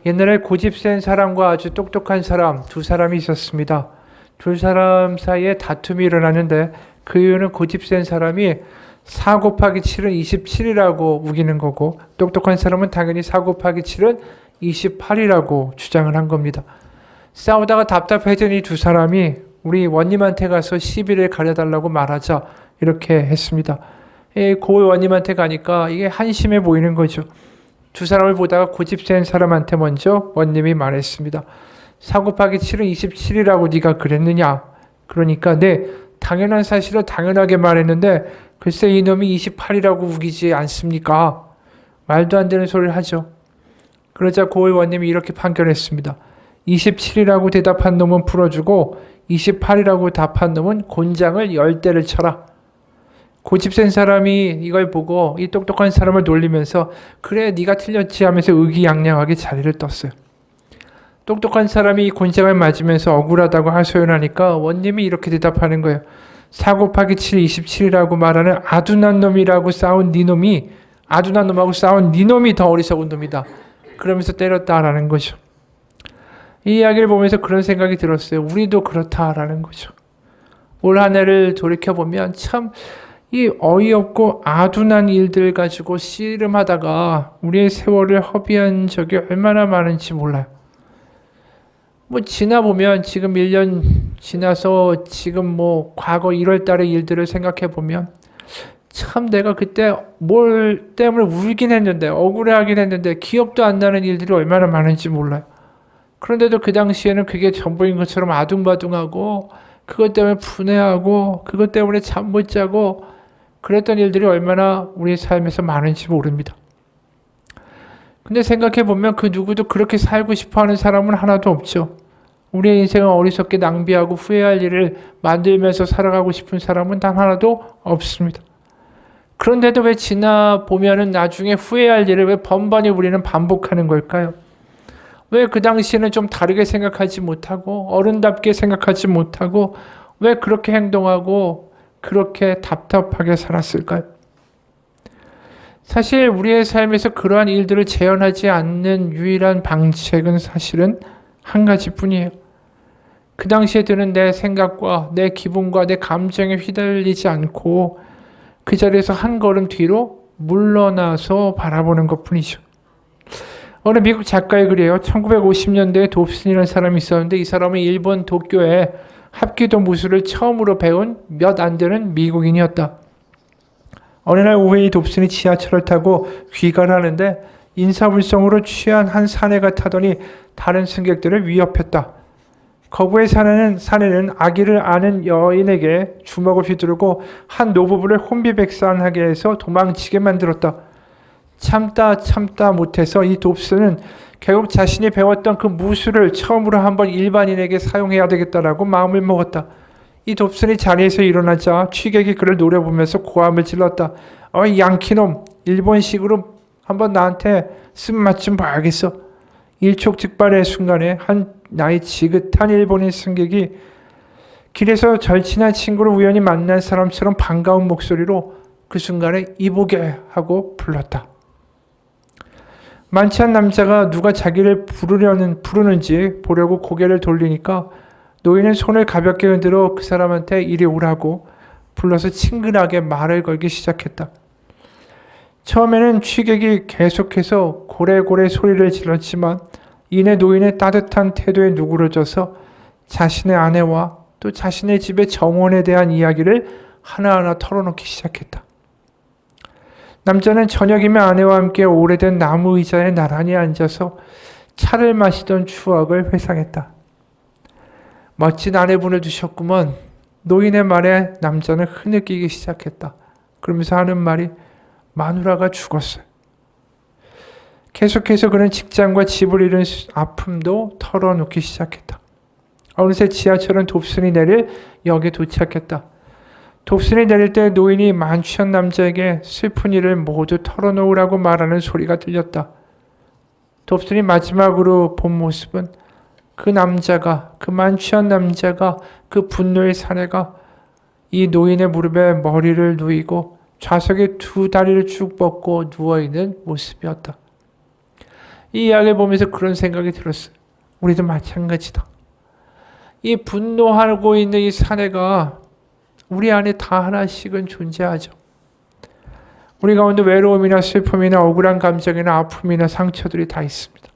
옛날에 고집센 사람과 아주 똑똑한 사람 두 사람이 있었습니다. 두 사람 사이에 다툼이 일어나는데 그 이유는 고집센 사람이 4 곱하기 7은 27이라고 우기는 거고 똑똑한 사람은 당연히 4 곱하기 7은 28이라고 주장을 한 겁니다. 싸우다가 답답해진 이 두 사람이 우리 원님한테 가서 시비를 가려달라고 말하자 이렇게 했습니다. 고 원님한테 가니까 이게 한심해 보이는 거죠. 두 사람을 보다가 고집센 사람한테 먼저 원님이 말했습니다. 4 곱하기 7은 27이라고 네가 그랬느냐? 그러니까 네, 당연한 사실을 당연하게 말했는데 글쎄 이놈이 28이라고 우기지 않습니까? 말도 안 되는 소리를 하죠. 그러자 고의 원님이 이렇게 판결했습니다. 27이라고 대답한 놈은 풀어주고 28이라고 답한 놈은 곤장을 10대를 쳐라. 고집센 사람이 이걸 보고 이 똑똑한 사람을 놀리면서 그래 네가 틀렸지 하면서 의기양양하게 자리를 떴어요. 똑똑한 사람이 이 곤장을 맞으면서 억울하다고 하소연하니까 원님이 이렇게 대답하는 거예요. 4 곱하기 7 27이라고 말하는 아둔한 놈이라고 싸운 네 놈이 아둔한 놈하고 싸운 네 놈이 더 어리석은 놈이다. 그러면서 때렸다라는 거죠. 이 이야기를 보면서 그런 생각이 들었어요. 우리도 그렇다라는 거죠. 올 한 해를 돌이켜보면 참 이 어이없고 아둔한 일들 가지고 씨름하다가 우리의 세월을 허비한 적이 얼마나 많은지 몰라요. 지나보면 지금 1년 지나서 지금 과거 1월 달의 일들을 생각해 보면 참 내가 그때 뭘 때문에 울긴 했는데 억울해하긴 했는데 기억도 안 나는 일들이 얼마나 많은지 몰라요. 그런데도 그 당시에는 그게 전부인 것처럼 아둥바둥하고 그것 때문에 분해하고 그것 때문에 잠 못 자고 그랬던 일들이 얼마나 우리 삶에서 많은지 모릅니다. 근데 생각해보면 그 누구도 그렇게 살고 싶어하는 사람은 하나도 없죠. 우리의 인생을 어리석게 낭비하고 후회할 일을 만들면서 살아가고 싶은 사람은 단 하나도 없습니다. 그런데도 왜 지나보면은 나중에 후회할 일을 왜 번번이 우리는 반복하는 걸까요? 왜 그 당시에는 좀 다르게 생각하지 못하고 어른답게 생각하지 못하고 왜 그렇게 행동하고 그렇게 답답하게 살았을까요? 사실 우리의 삶에서 그러한 일들을 재현하지 않는 유일한 방책은 사실은 한 가지뿐이에요. 그 당시에 드는 내 생각과 내 기분과 내 감정에 휘둘리지 않고 그 자리에서 한 걸음 뒤로 물러나서 바라보는 것뿐이죠. 어느 미국 작가의 글이에요. 1950년대에 dobson이라는 사람이 있었는데 이 사람은 일본 도쿄에 합기도 무술을 처음으로 배운 몇 안 되는 미국인이었다. 어느 날 오후에 이 dobson이 지하철을 타고 귀가를 하는데 인사불성으로 취한 한 사내가 타더니 다른 승객들을 위협했다. 거구의 사내는 아기를 아는 여인에게 주먹을 휘두르고 한 노부부를 혼비백산하게 해서 도망치게 만들었다. 참다 못해서 이 dobson은 결국 자신이 배웠던 그 무술을 처음으로 한번 일반인에게 사용해야 되겠다라고 마음을 먹었다. 이 dobson이 자리에서 일어나자 취객이 그를 노려보면서 고함을 질렀다. 어이 양키놈, 일본식으로 한번 나한테 쓴맛 좀 봐야겠어. 일촉즉발의 순간에 한 나이 지긋한 일본인 승객이 길에서 절친한 친구를 우연히 만난 사람처럼 반가운 목소리로 그 순간에 이보게 하고 불렀다. 만취한 남자가 누가 자기를 부르는지 보려고 고개를 돌리니까 노인은 손을 가볍게 흔들어 그 사람한테 이리 오라고 불러서 친근하게 말을 걸기 시작했다. 처음에는 취객이 계속해서 고래고래 소리를 질렀지만 이내 노인의 따뜻한 태도에 누그러져서 자신의 아내와 또 자신의 집의 정원에 대한 이야기를 하나하나 털어놓기 시작했다. 남자는 저녁이면 아내와 함께 오래된 나무 의자에 나란히 앉아서 차를 마시던 추억을 회상했다. 멋진 아내분을 두셨구먼. 노인의 말에 남자는 흐느끼기 시작했다. 그러면서 하는 말이 마누라가 죽었어요. 계속해서 그는 직장과 집을 잃은 아픔도 털어놓기 시작했다. 어느새 지하철은 dobson이 내릴 역에 도착했다. dobson이 내릴 때 노인이 만취한 남자에게 슬픈 일을 모두 털어놓으라고 말하는 소리가 들렸다. dobson이 마지막으로 본 모습은 그 남자가, 그 만취한 남자가, 그 분노의 사내가 이 노인의 무릎에 머리를 누이고 좌석에 두 다리를 쭉 뻗고 누워있는 모습이었다. 이 이야기를 보면서 그런 생각이 들었어요. 우리도 마찬가지다. 이 분노하고 있는 이 사내가 우리 안에 다 하나씩은 존재하죠. 우리 가운데 외로움이나 슬픔이나 억울한 감정이나 아픔이나 상처들이 다 있습니다.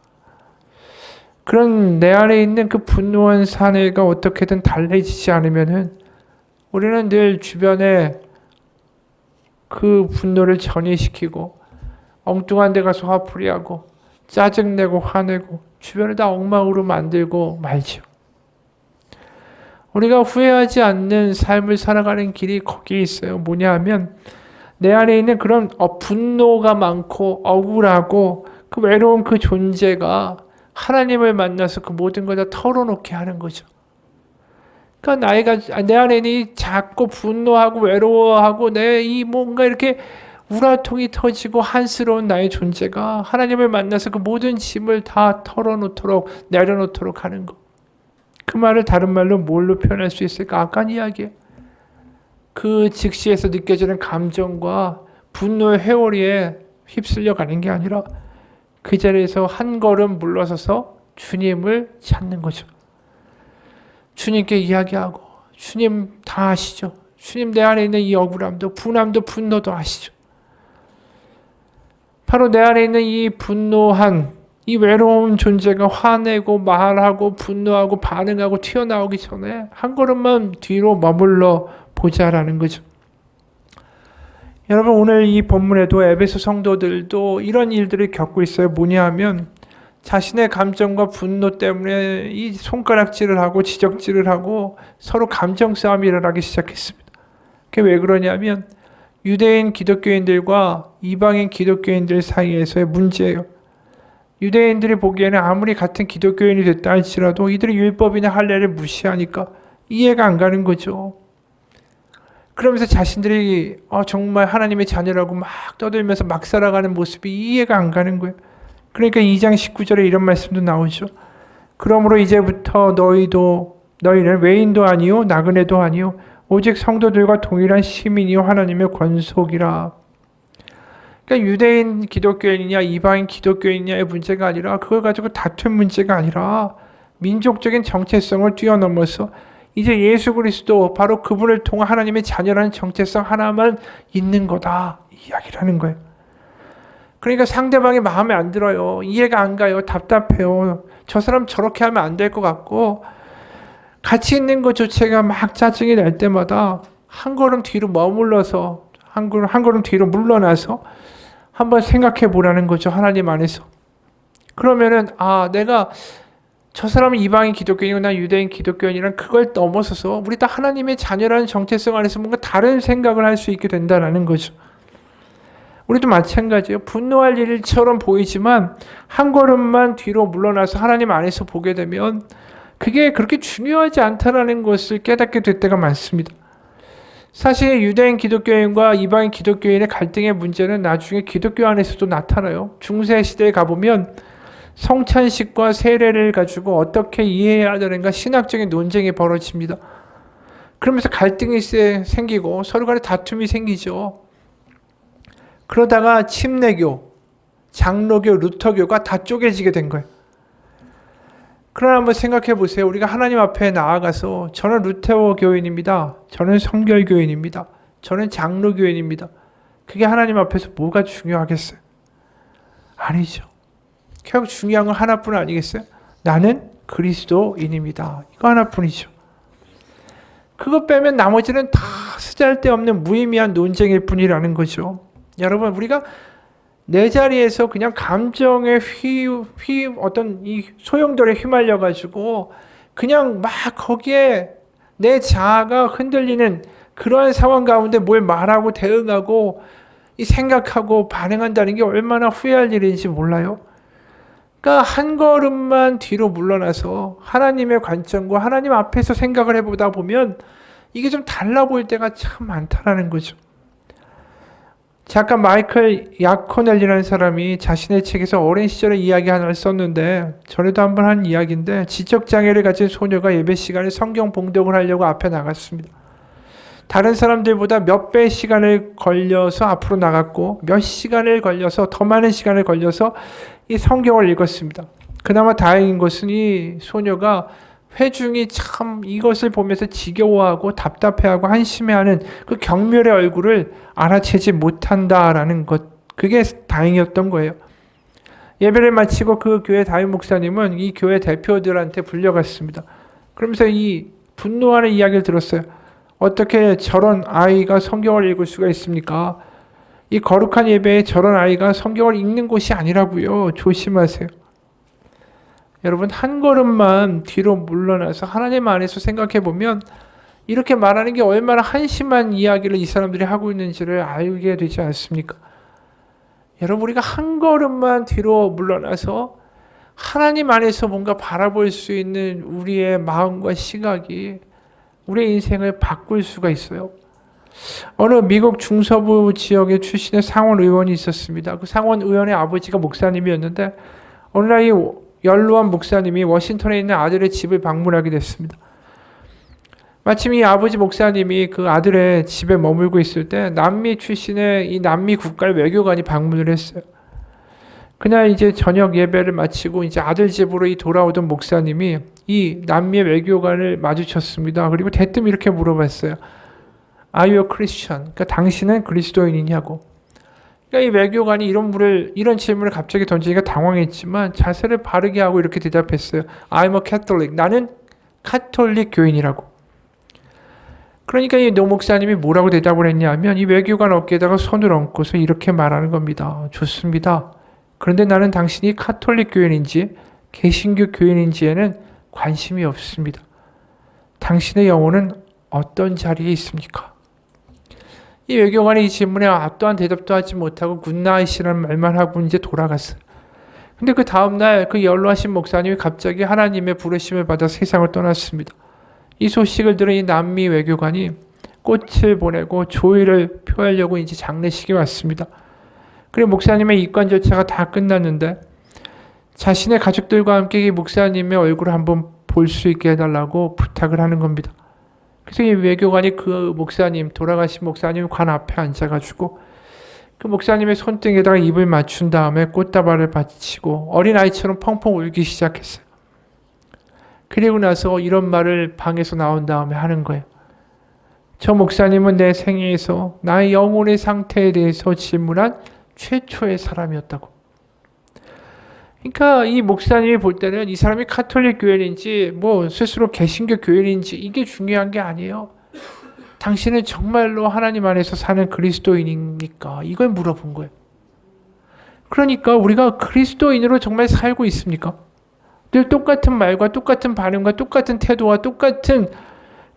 그런 내 안에 있는 그 분노한 사내가 어떻게든 달래지지 않으면은 우리는 늘 주변에 그 분노를 전이시키고 엉뚱한 데 가서 화풀이하고 짜증내고 화내고 주변을 다 엉망으로 만들고 말죠. 우리가 후회하지 않는 삶을 살아가는 길이 거기에 있어요. 뭐냐 하면 내 안에 있는 그런 분노가 많고 억울하고 그 외로운 그 존재가 하나님을 만나서 그 모든 걸 다 털어놓게 하는 거죠. 그러니까 내 안에 있는 작고 분노하고 외로워하고 내 이 뭔가 이렇게 우라통이 터지고 한스러운 나의 존재가 하나님을 만나서 그 모든 짐을 다 털어놓도록 내려놓도록 하는 것. 그 말을 다른 말로 뭘로 표현할 수 있을까? 아까 이야기에 그 즉시에서 느껴지는 감정과 분노의 회오리에 휩쓸려 가는 게 아니라 그 자리에서 한 걸음 물러서서 주님을 찾는 거죠. 주님께 이야기하고 주님 다 아시죠. 주님 내 안에 있는 이 억울함도 분함도 분노도 아시죠. 바로 내 안에 있는 이 분노한 이 외로운 존재가 화내고 말하고 분노하고 반응하고 튀어나오기 전에 한 걸음만 뒤로 머물러 보자라는 거죠. 여러분 오늘 이 본문에도 에베소 성도들도 이런 일들을 겪고 있어요. 뭐냐 하면 자신의 감정과 분노 때문에 이 손가락질을 하고 지적질을 하고 서로 감정 싸움이 일어나기 시작했습니다. 그게 왜 그러냐면 유대인 기독교인들과 이방인 기독교인들 사이에서의 문제예요. 유대인들이 보기에는 아무리 같은 기독교인이 됐다 할지라도 이들이 율법이나 할례를 무시하니까 이해가 안 가는 거죠. 그러면서 자신들이 정말 하나님의 자녀라고 막 떠들면서 막 살아가는 모습이 이해가 안 가는 거예요. 그러니까 2장 19절에 이런 말씀도 나오죠. 그러므로 이제부터 너희는 외인도 아니요 나그네도 아니요 오직 성도들과 동일한 시민이요 하나님의 권속이라. 그러니까 유대인 기독교인이냐 이방인 기독교인이냐의 문제가 아니라 그걸 가지고 다툰 문제가 아니라 민족적인 정체성을 뛰어넘어서 이제 예수 그리스도 바로 그분을 통한 하나님의 자녀라는 정체성 하나만 있는 거다 이야기를 하는 거예요. 그러니까 상대방이 마음에 안 들어요. 이해가 안 가요. 답답해요. 저 사람 저렇게 하면 안 될 것 같고 같이 있는 것조차가 막 짜증이 날 때마다 한 걸음 뒤로 머물러서 한 걸음 뒤로 물러나서 한번 생각해 보라는 거죠. 하나님 안에서. 그러면은 내가 저 사람은 이방인 기독교인이고 난 유대인 기독교인이란 그걸 넘어서서 우리 다 하나님의 자녀라는 정체성 안에서 뭔가 다른 생각을 할 수 있게 된다는 거죠. 우리도 마찬가지예요. 분노할 일처럼 보이지만 한 걸음만 뒤로 물러나서 하나님 안에서 보게 되면 그게 그렇게 중요하지 않다라는 것을 깨닫게 될 때가 많습니다. 사실 유대인 기독교인과 이방인 기독교인의 갈등의 문제는 나중에 기독교 안에서도 나타나요. 중세 시대에 가보면 성찬식과 세례를 가지고 어떻게 이해해야 되는가 신학적인 논쟁이 벌어집니다. 그러면서 갈등이 생기고 서로 간에 다툼이 생기죠. 그러다가 침례교, 장로교, 루터교가 다 쪼개지게 된 거예요. 그러나 한번 생각해 보세요. 우리가 하나님 앞에 나아가서 저는 루테오 교인입니다. 저는 성결교인입니다. 저는 장로교인입니다. 그게 하나님 앞에서 뭐가 중요하겠어요? 아니죠. 결국 중요한 건 하나뿐 아니겠어요? 나는 그리스도인입니다. 이거 하나뿐이죠. 그거 빼면 나머지는 다 쓰잘데없는 무의미한 논쟁일 뿐이라는 거죠. 여러분 우리가 내 자리에서 그냥 감정에 어떤 이 소용돌이에 휘말려 가지고 그냥 막 거기에 내 자아가 흔들리는 그러한 상황 가운데 뭘 말하고 대응하고 이 생각하고 반응한다는 게 얼마나 후회할 일인지 몰라요. 그러니까 한 걸음만 뒤로 물러나서 하나님의 관점과 하나님 앞에서 생각을 해보다 보면 이게 좀 달라 보일 때가 참 많다라는 거죠. 작가 마이클 야코넬리라는 사람이 자신의 책에서 어린 시절의 이야기 하나를 썼는데 전에도 한번 한 이야기인데 지적장애를 가진 소녀가 예배 시간에 성경 봉독을 하려고 앞에 나갔습니다. 다른 사람들보다 몇 배 시간을 걸려서 앞으로 나갔고 몇 시간을 걸려서 더 많은 시간을 걸려서 이 성경을 읽었습니다. 그나마 다행인 것은 이 소녀가 회중이 참 이것을 보면서 지겨워하고 답답해하고 한심해하는 그 경멸의 얼굴을 알아채지 못한다라는 것, 그게 다행이었던 거예요. 예배를 마치고 그 교회 담임 목사님은 이 교회 대표들한테 불려갔습니다. 그러면서 이 분노하는 이야기를 들었어요. 어떻게 저런 아이가 성경을 읽을 수가 있습니까? 이 거룩한 예배에 저런 아이가 성경을 읽는 곳이 아니라고요. 조심하세요. 여러분, 한 걸음만 뒤로 물러나서 하나님 안에서 생각해 보면 이렇게 말하는 게 얼마나 한심한 이야기를 이 사람들이 하고 있는지를 알게 되지 않습니까? 여러분, 우리가 한 걸음만 뒤로 물러나서 하나님 안에서 뭔가 바라볼 수 있는 우리의 마음과 시각이 우리의 인생을 바꿀 수가 있어요. 어느 미국 중서부 지역에 출신의 상원 의원이 있었습니다. 그 상원 의원의 아버지가 목사님이었는데 어느 날 이 연로한 목사님이 워싱턴에 있는 아들의 집을 방문하게 됐습니다. 마침 이 아버지 목사님이 그 아들의 집에 머물고 있을 때 남미 출신의 이 남미 국가의 외교관이 방문을 했어요. 그날 이제 저녁 예배를 마치고 이제 아들 집으로 돌아오던 목사님이 이 남미의 외교관을 마주쳤습니다. 그리고 대뜸 이렇게 물어봤어요. Are you a Christian? 그러니까 당신은 그리스도인이냐고. 그러니까 이 외교관이 이런 질문을 갑자기 던지니까 당황했지만 자세를 바르게 하고 이렇게 대답했어요. I'm a Catholic. 나는 카톨릭 교인이라고. 그러니까 이 노 목사님이 뭐라고 대답을 했냐면 이 외교관 어깨에다가 손을 얹고서 이렇게 말하는 겁니다. 좋습니다. 그런데 나는 당신이 카톨릭 교인인지 개신교 교인인지에는 관심이 없습니다. 당신의 영혼은 어떤 자리에 있습니까? 이 외교관이 이 질문에 또한 대답도 하지 못하고 굿나잇이라는 말만 하고 이제 돌아갔어요. 근데 그 다음날 그 연로하신 목사님이 갑자기 하나님의 부르심을 받아 세상을 떠났습니다. 이 소식을 들은 이 남미 외교관이 꽃을 보내고 조의를 표하려고 이제 장례식에 왔습니다. 그리고 목사님의 입관 절차가 다 끝났는데 자신의 가족들과 함께 이 목사님의 얼굴을 한번 볼 수 있게 해달라고 부탁을 하는 겁니다. 그래서 이 외교관이 그 목사님, 돌아가신 목사님 관 앞에 앉아가지고 그 목사님의 손등에다가 입을 맞춘 다음에 꽃다발을 받치고 어린아이처럼 펑펑 울기 시작했어요. 그리고 나서 이런 말을 방에서 나온 다음에 하는 거예요. 저 목사님은 내 생애에서 나의 영혼의 상태에 대해서 질문한 최초의 사람이었다고. 그러니까 이 목사님이 볼 때는 이 사람이 카톨릭 교인인지 뭐 스스로 개신교 교인인지 이게 중요한 게 아니에요. 당신은 정말로 하나님 안에서 사는 그리스도인입니까? 이걸 물어본 거예요. 그러니까 우리가 그리스도인으로 정말 살고 있습니까? 늘 똑같은 말과 똑같은 반응과 똑같은 태도와 똑같은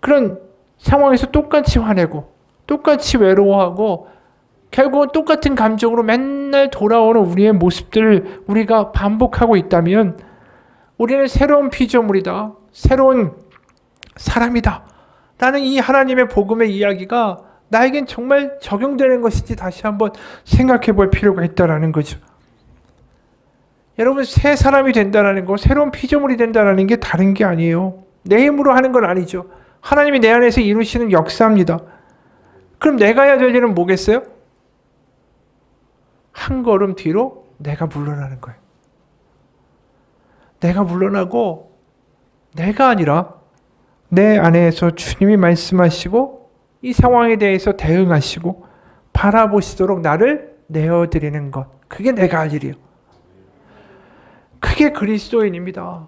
그런 상황에서 똑같이 화내고 똑같이 외로워하고 결국은 똑같은 감정으로 맨날 돌아오는 우리의 모습들을 우리가 반복하고 있다면 우리는 새로운 피조물이다. 새로운 사람이다. 라는 이 하나님의 복음의 이야기가 나에겐 정말 적용되는 것인지 다시 한번 생각해 볼 필요가 있다는 거죠. 여러분, 새 사람이 된다는 거, 새로운 피조물이 된다는 게 다른 게 아니에요. 내 힘으로 하는 건 아니죠. 하나님이 내 안에서 이루시는 역사입니다. 그럼 내가 해야 될 일은 뭐겠어요? 한 걸음 뒤로 내가 물러나는 거예요. 내가 물러나고 내가 아니라 내 안에서 주님이 말씀하시고 이 상황에 대해서 대응하시고 바라보시도록 나를 내어드리는 것. 그게 내가 할 일이에요. 그게 그리스도인입니다.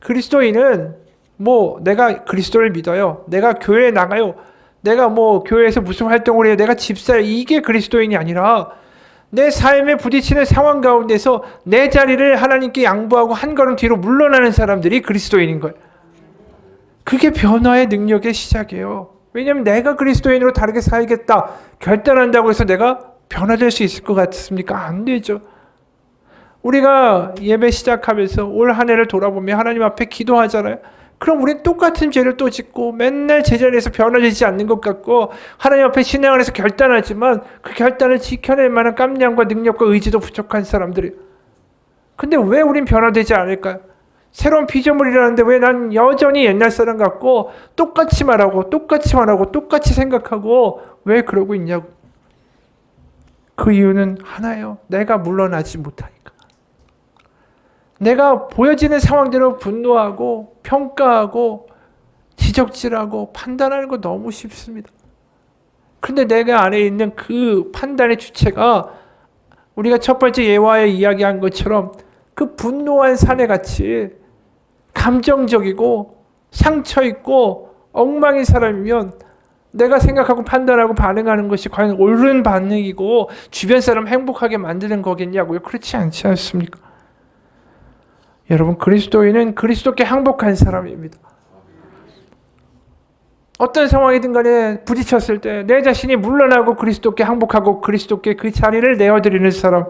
그리스도인은 뭐 내가 그리스도를 믿어요. 내가 교회에 나가요. 내가 뭐 교회에서 무슨 활동을 해요. 내가 집사예요. 이게 그리스도인이 아니라 내 삶에 부딪히는 상황 가운데서 내 자리를 하나님께 양보하고 한 걸음 뒤로 물러나는 사람들이 그리스도인인 거예요. 그게 변화의 능력의 시작이에요. 왜냐하면 내가 그리스도인으로 다르게 살겠다 결단한다고 해서 내가 변화될 수 있을 것 같습니까? 안 되죠. 우리가 예배 시작하면서 올 한 해를 돌아보며 하나님 앞에 기도하잖아요. 그럼 우리는 똑같은 죄를 또 짓고 맨날 제자리에서 변화되지 않는 것 같고 하나님 앞에 신앙을 해서 결단하지만 그 결단을 지켜낼 만한 깜냥과 능력과 의지도 부족한 사람들이에요. 근데 왜 우린 변화되지 않을까요? 새로운 피조물이라는데 왜 난 여전히 옛날 사람 같고 똑같이 말하고 똑같이 생각하고 왜 그러고 있냐고. 그 이유는 하나예요. 내가 물러나지 못하니까. 내가 보여지는 상황대로 분노하고 평가하고 지적질하고 판단하는 거 너무 쉽습니다. 근데 내가 안에 있는 그 판단의 주체가 우리가 첫 번째 예화에 이야기한 것처럼 그 분노한 사내같이 감정적이고 상처있고 엉망인 사람이면 내가 생각하고 판단하고 반응하는 것이 과연 옳은 반응이고 주변 사람 행복하게 만드는 거겠냐고요? 그렇지 않지 않습니까? 여러분, 그리스도인은 그리스도께 항복한 사람입니다. 어떤 상황이든 간에 부딪혔을 때 내 자신이 물러나고 그리스도께 항복하고 그리스도께 그 자리를 내어드리는 사람.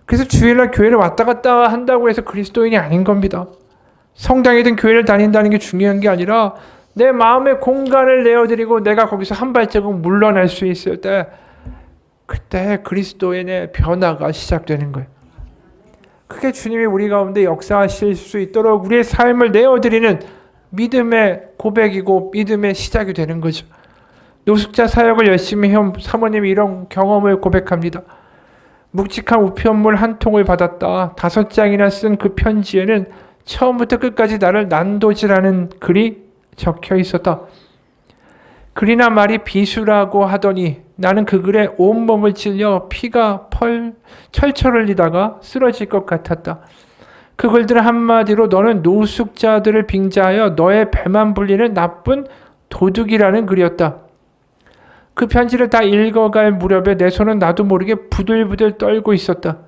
그래서 주일날 교회를 왔다 갔다 한다고 해서 그리스도인이 아닌 겁니다. 성당이든 교회를 다닌다는 게 중요한 게 아니라 내 마음의 공간을 내어드리고 내가 거기서 한 발자국 물러날 수 있을 때 그때 그리스도인의 변화가 시작되는 거예요. 그게 주님이 우리 가운데 역사하실 수 있도록 우리의 삶을 내어드리는 믿음의 고백이고 믿음의 시작이 되는 거죠. 노숙자 사역을 열심히 해온 사모님이 이런 경험을 고백합니다. 묵직한 우편물 한 통을 받았다. 5장이나 쓴 그 편지에는 처음부터 끝까지 나를 난도질하는 글이 적혀 있었다. 글이나 말이 비수라고 하더니 나는 그 글에 온몸을 찔려 피가 철철 흘리다가 쓰러질 것 같았다. 그 글들은 한마디로 너는 노숙자들을 빙자하여 너의 배만 불리는 나쁜 도둑이라는 글이었다. 그 편지를 다 읽어갈 무렵에 내 손은 나도 모르게 부들부들 떨고 있었다.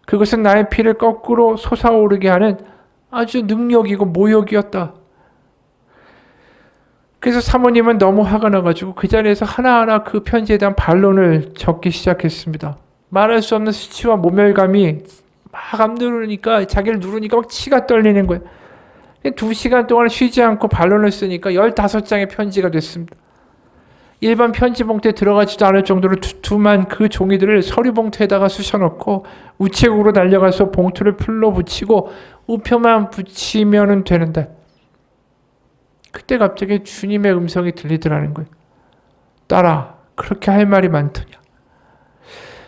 그것은 나의 피를 거꾸로 솟아오르게 하는 아주 능력이고 모욕이었다. 그래서 사모님은 너무 화가 나가지고 그 자리에서 하나하나 그 편지에 대한 반론을 적기 시작했습니다. 말할 수 없는 수치와 모멸감이 막 누르니까 자기를 누르니까 막 치가 떨리는 거예요. 2시간 동안 쉬지 않고 반론을 쓰니까 15장의 편지가 됐습니다. 일반 편지 봉투에 들어가지도 않을 정도로 두툼한 그 종이들을 서류 봉투에다가 쑤셔넣고 우체국으로 날려가서 봉투를 풀로 붙이고 우표만 붙이면 되는데 그때 갑자기 주님의 음성이 들리더라는 거예요. 딸아, 그렇게 할 말이 많더냐.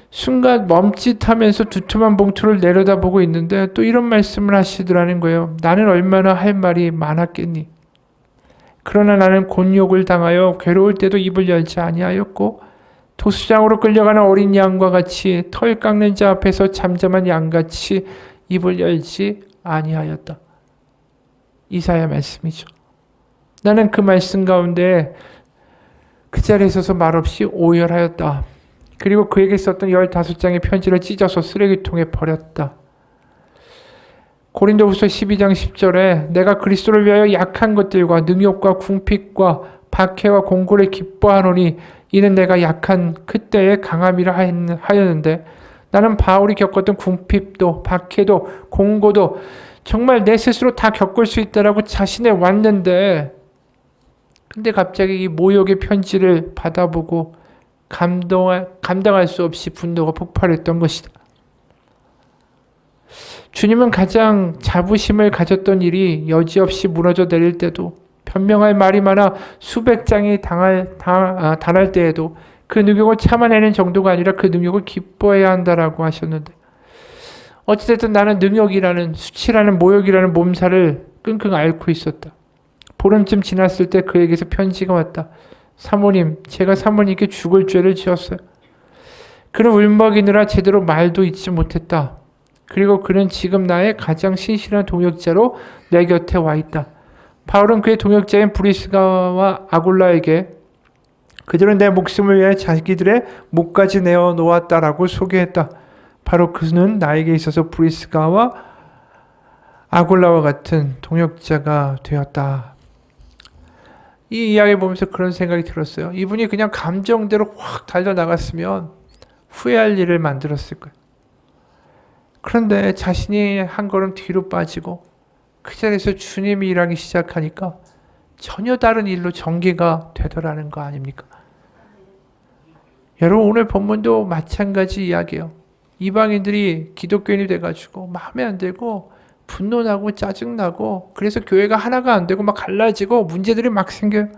순간 멈칫하면서 두툼한 봉투를 내려다보고 있는데 또 이런 말씀을 하시더라는 거예요. 나는 얼마나 할 말이 많았겠니. 그러나 나는 곤욕을 당하여 괴로울 때도 입을 열지 아니하였고 도수장으로 끌려가는 어린 양과 같이 털 깎는 자 앞에서 잠잠한 양같이 입을 열지 아니하였다. 이사야 말씀이죠. 나는 그 말씀 가운데 그 자리에 서서 말없이 오열하였다. 그리고 그에게 썼던 15장의 편지를 찢어서 쓰레기통에 버렸다. 고린도후서 12장 10절에 내가 그리스도를 위하여 약한 것들과 능욕과 궁핍과 박해와 공고를 기뻐하노니 이는 내가 약한 그때의 강함이라 하였는데 나는 바울이 겪었던 궁핍도 박해도 공고도 정말 내 스스로 다 겪을 수 있다라고 자신해 왔는데 근데 갑자기 이 모욕의 편지를 받아보고 감당할 수 없이 분노가 폭발했던 것이다. 주님은 가장 자부심을 가졌던 일이 여지없이 무너져 내릴 때도 변명할 말이 많아 수백 장이 달할 때에도 그 능력을 참아내는 정도가 아니라 그 능력을 기뻐해야 한다라고 하셨는데 어찌됐든 나는 능력이라는 수치라는 모욕이라는 몸살을 끙끙 앓고 있었다. 보름쯤 지났을 때 그에게서 편지가 왔다. 사모님, 제가 사모님께 죽을 죄를 지었어요. 그는 울먹이느라 제대로 말도 잇지 못했다. 그리고 그는 지금 나의 가장 신실한 동역자로 내 곁에 와 있다. 바울은 그의 동역자인 브리스가와 아굴라에게 그들은 내 목숨을 위해 자기들의 목까지 내어놓았다라고 소개했다. 바로 그는 나에게 있어서 브리스가와 아굴라와 같은 동역자가 되었다. 이 이야기 보면서 그런 생각이 들었어요. 이분이 그냥 감정대로 확 달려나갔으면 후회할 일을 만들었을 거예요. 그런데 자신이 한 걸음 뒤로 빠지고 그 자리에서 주님이 일하기 시작하니까 전혀 다른 일로 전개가 되더라는 거 아닙니까? 여러분 오늘 본문도 마찬가지 이야기예요. 이방인들이 기독교인이 돼가지고 마음에 안 들고 분노나고 짜증나고 그래서 교회가 하나가 안 되고 막 갈라지고 문제들이 막 생겨요.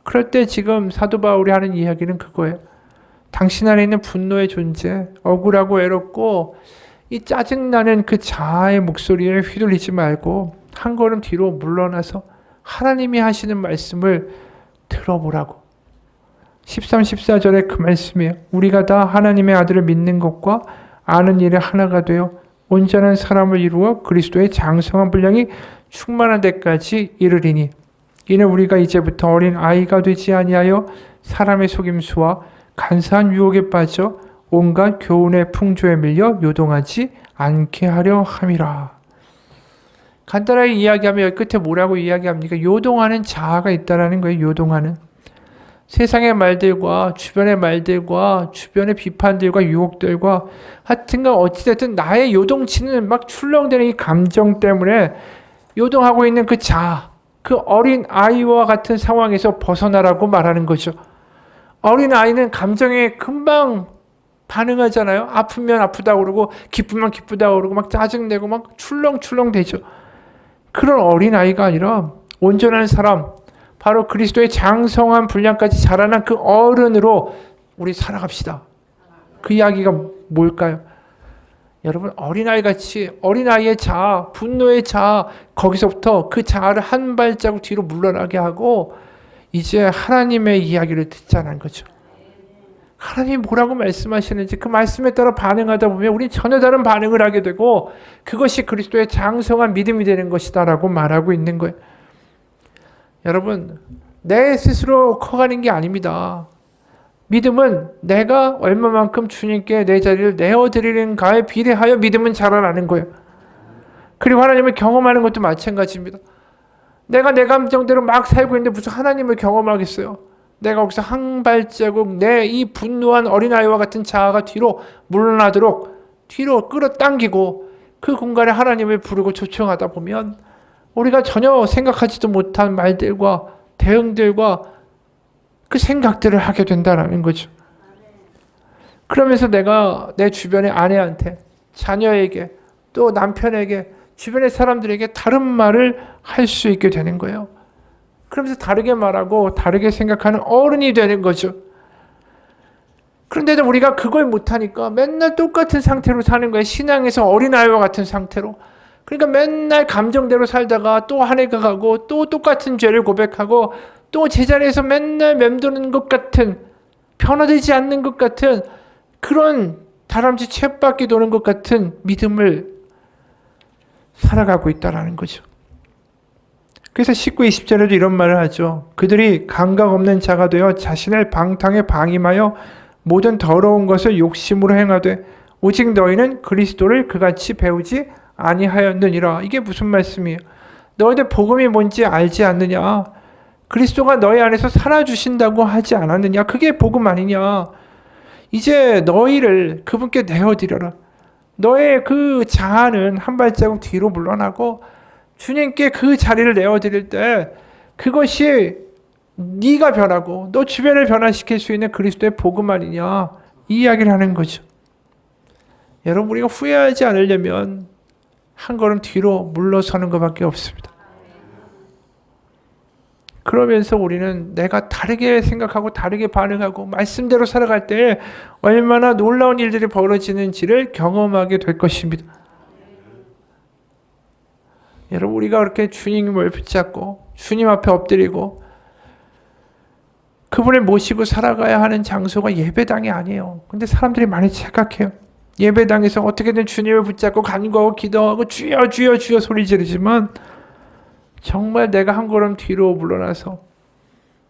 그럴 때 지금 사도 바울이 하는 이야기는 그거예요. 당신 안에 있는 분노의 존재, 억울하고 외롭고 이 짜증나는 그 자아의 목소리에 휘둘리지 말고 한 걸음 뒤로 물러나서 하나님이 하시는 말씀을 들어보라고. 13, 14절에 그 말씀이에요. 우리가 다 하나님의 아들을 믿는 것과 아는 일에 하나가 되어 온전한 사람을 이루어 그리스도의 장성한 분량이 충만한 데까지 이르리니 이는 우리가 이제부터 어린 아이가 되지 아니하여 사람의 속임수와 간사한 유혹에 빠져 온갖 교훈의 풍조에 밀려 요동하지 않게 하려 함이라. 간단하게 이야기하면 여기 끝에 뭐라고 이야기합니까? 요동하는 자아가 있다라는 거예요. 요동하는. 세상의 말들과 주변의 말들과 주변의 비판들과 유혹들과 하여튼간 어찌됐든 나의 요동치는 막 출렁대는 이 감정 때문에 요동하고 있는 그 자아, 그 어린 아이와 같은 상황에서 벗어나라고 말하는 거죠. 어린 아이는 감정에 금방 반응하잖아요. 아프면 아프다고 그러고 기쁘면 기쁘다고 그러고 막 짜증내고 막 출렁출렁 되죠. 그런 어린 아이가 아니라 온전한 사람, 바로 그리스도의 장성한 분량까지 자라난 그 어른으로 우리 살아갑시다. 그 이야기가 뭘까요? 여러분, 어린아이같이 어린아이의 자아, 분노의 자아, 거기서부터 그 자아를 한 발자국 뒤로 물러나게 하고 이제 하나님의 이야기를 듣자는 거죠. 하나님이 뭐라고 말씀하시는지 그 말씀에 따라 반응하다 보면 우린 전혀 다른 반응을 하게 되고 그것이 그리스도의 장성한 믿음이 되는 것이다라고 말하고 있는 거예요. 여러분, 내 스스로 커가는 게 아닙니다. 믿음은 내가 얼마만큼 주님께 내 자리를 내어드리는가에 비례하여 믿음은 자라나는 거예요. 그리고 하나님을 경험하는 것도 마찬가지입니다. 내가 내 감정대로 막 살고 있는데 무슨 하나님을 경험하겠어요? 내가 거기서 한 발자국 내 이 분노한 어린아이와 같은 자아가 뒤로 물러나도록 뒤로 끌어당기고 그 공간에 하나님을 부르고 초청하다 보면 우리가 전혀 생각하지도 못한 말들과 대응들과 그 생각들을 하게 된다는 거죠. 그러면서 내가 내 주변의 아내한테, 자녀에게, 또 남편에게, 주변의 사람들에게 다른 말을 할 수 있게 되는 거예요. 그러면서 다르게 말하고 다르게 생각하는 어른이 되는 거죠. 그런데도 우리가 그걸 못하니까 맨날 똑같은 상태로 사는 거예요. 신앙에서 어린아이와 같은 상태로. 그러니까 맨날 감정대로 살다가 또 한 해가 가고 또 똑같은 죄를 고백하고 또 제자리에서 맨날 맴도는 것 같은, 변화되지 않는 것 같은 그런 다람쥐 쳇바퀴 도는 것 같은 믿음을 살아가고 있다는 거죠. 그래서 19, 20절에도 이런 말을 하죠. 그들이 감각 없는 자가 되어 자신을 방탕에 방임하여 모든 더러운 것을 욕심으로 행하되 오직 너희는 그리스도를 그같이 배우지 아니하였느니라. 이게 무슨 말씀이에요? 너희들 복음이 뭔지 알지 않느냐? 그리스도가 너희 안에서 살아주신다고 하지 않았느냐? 그게 복음 아니냐? 이제 너희를 그분께 내어드려라. 너의 그 자아는 한 발자국 뒤로 물러나고 주님께 그 자리를 내어드릴 때 그것이 네가 변하고 너 주변을 변화시킬 수 있는 그리스도의 복음 아니냐? 이 이야기를 하는 거죠. 여러분, 우리가 후회하지 않으려면 한 걸음 뒤로 물러서는 것밖에 없습니다. 그러면서 우리는 내가 다르게 생각하고 다르게 반응하고 말씀대로 살아갈 때 얼마나 놀라운 일들이 벌어지는지를 경험하게 될 것입니다. 여러분, 우리가 그렇게 주님을 붙잡고 주님 앞에 엎드리고 그분을 모시고 살아가야 하는 장소가 예배당이 아니에요. 근데 사람들이 많이 착각해요. 예배당에서 어떻게든 주님을 붙잡고 간구하고 기도하고 주여 주여 주여 소리 지르지만 정말 내가 한 걸음 뒤로 물러나서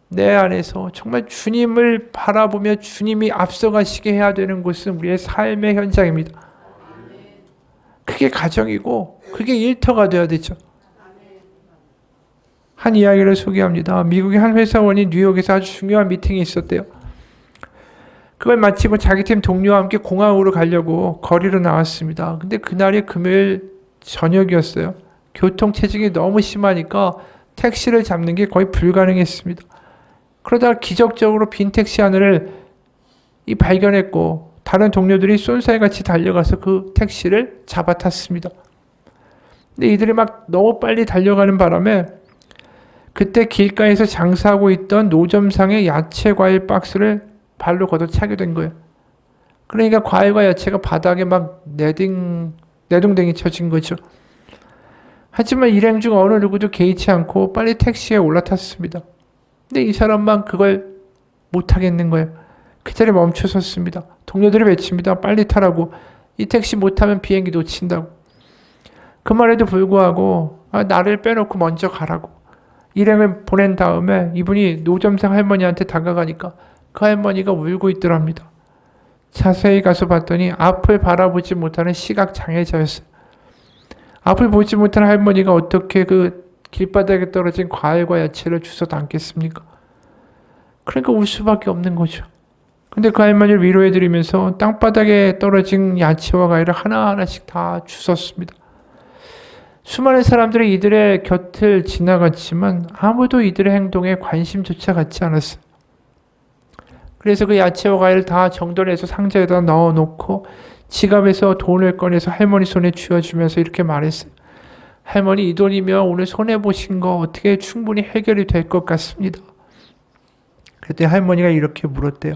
내 안에서 정말 주님을 바라보며 주님이 앞서가시게 해야 되는 곳은 우리의 삶의 현장입니다. 그게 가정이고 그게 일터가 되어야 되죠. 한 이야기를 소개합니다. 미국의 한 회사원이 뉴욕에서 아주 중요한 미팅이 있었대요. 그걸 마치고 자기 팀 동료와 함께 공항으로 가려고 거리로 나왔습니다. 근데 그날이 금요일 저녁이었어요. 교통체증이 너무 심하니까 택시를 잡는 게 거의 불가능했습니다. 그러다가 기적적으로 빈 택시 하나를 발견했고 다른 동료들이 쏜살같이 달려가서 그 택시를 잡아탔습니다. 근데 이들이 막 너무 빨리 달려가는 바람에 그때 길가에서 장사하고 있던 노점상의 야채 과일 박스를 발로 걷어차게 된 거예요. 그러니까 과일과 야채가 바닥에 막 내동댕이 쳐진 거죠. 하지만 일행 중 어느 누구도 개의치 않고 빨리 택시에 올라탔습니다. 근데 이 사람만 그걸 못하겠는 거예요. 그 자리에 멈춰섰습니다. 동료들이 외칩니다. 빨리 타라고. 이 택시 못 타면 비행기 놓친다고. 그 말에도 불구하고 나를 빼놓고 먼저 가라고. 일행을 보낸 다음에 이분이 노점상 할머니한테 다가가니까 그 할머니가 울고 있더랍니다. 자세히 가서 봤더니 앞을 바라보지 못하는 시각장애자였어요. 앞을 보지 못하는 할머니가 어떻게 그 길바닥에 떨어진 과일과 야채를 주워 담겠습니까? 그러니까 울 수밖에 없는 거죠. 근데 그 할머니를 위로해드리면서 땅바닥에 떨어진 야채와 과일을 하나하나씩 다 주웠습니다. 수많은 사람들이 이들의 곁을 지나갔지만 아무도 이들의 행동에 관심조차 갖지 않았어요. 그래서 그 야채와 과일을 다 정돈해서 상자에다 넣어놓고 지갑에서 돈을 꺼내서 할머니 손에 쥐어주면서 이렇게 말했어요. 할머니, 이 돈이면 오늘 손해보신 거 어떻게 충분히 해결이 될 것 같습니다. 그랬더니 할머니가 이렇게 물었대요.